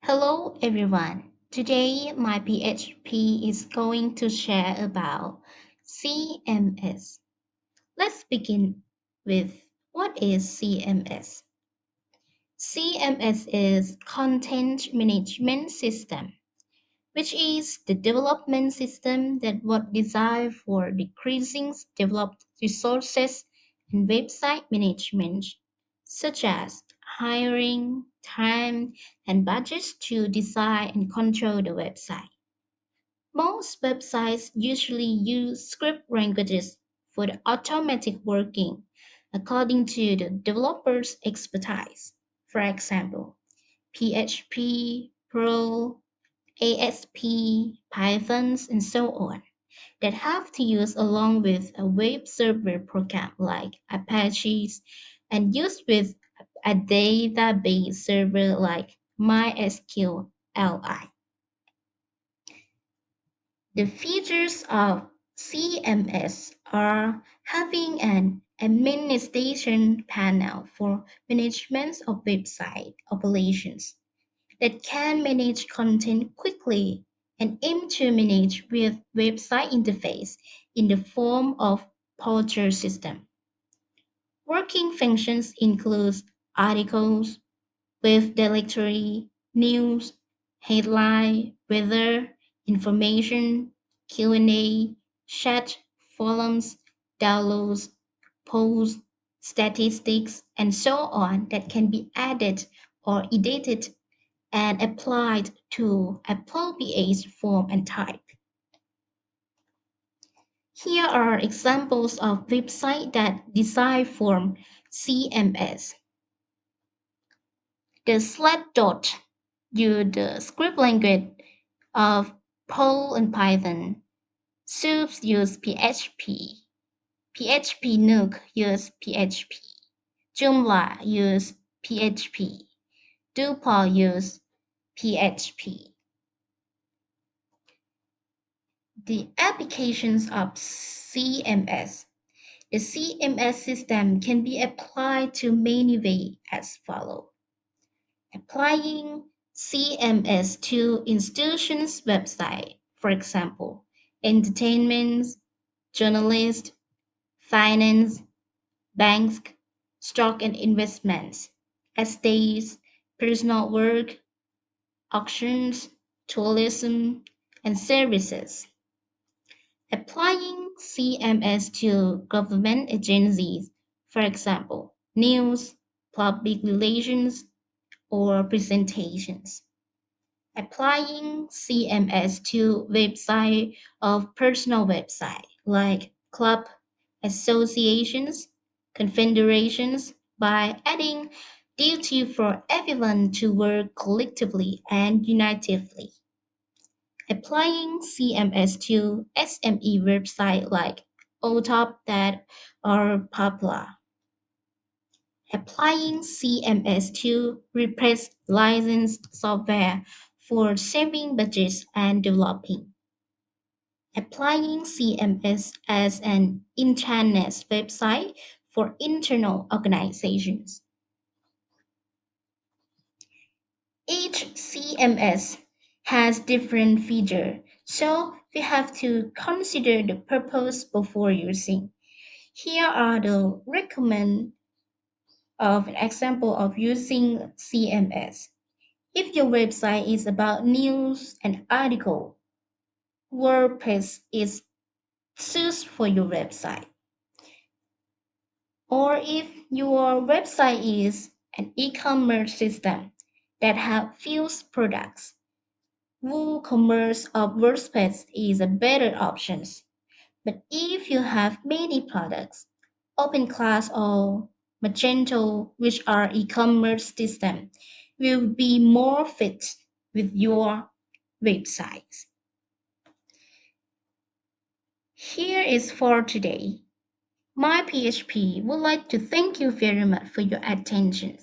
Hello everyone. Today my PHP is going to share about CMS. Let's begin with what is CMS? CMS is Content Management System, which is the development system that was designed for decreasing developed resources and website management, such as hiring, time, and budgets to design and control the website. Most websites usually use script languages for the automatic working according to the developer's expertise. For example, PHP, Pro, ASP, Pythons, and so on that have to use along with a web server program like Apache's and used with a database server like MySQL. The features of CMS are having an administration panel for management of website operations that can manage content quickly and aim to manage with website interface in the form of portal system. Working functions include articles, with directory, news, headline, weather, information, Q&A, chat, forums, downloads, polls, statistics, and so on that can be added or edited and applied to appropriate form and type. Here are examples of websites that design form CMS. The Slat use the script language of Perl and Python. Soups use PHP. PHP Nook use PHP. Joomla use PHP. Drupal use PHP. The applications of CMS. The CMS system can be applied to many ways as follows. Applying CMS to institutions' website, for example, entertainment, journalists, finance, banks, stock and investments, estates, personal work, auctions, tourism, and services. Applying CMS to government agencies, for example, news, public relations, or presentations. Applying CMS to website of personal website like club, associations, confederations by adding duty for everyone to work collectively and unitively. Applying CMS to SME website like OTOP that are popular. Applying CMS to replace licensed software for saving budgets and developing. Applying CMS as an intranet website for internal organizations. Each CMS has different features, so we have to consider the purpose before using. Here are the recommend of an example of using CMS. If your website is about news and article, WordPress is suits for your website. Or if your website is an e-commerce system that have few products, WooCommerce or WordPress is a better option. But if you have many products, OpenClass or Magento, which are e-commerce system, will be more fit with your website. Here is for today. My PHP would like to thank you very much for your attention.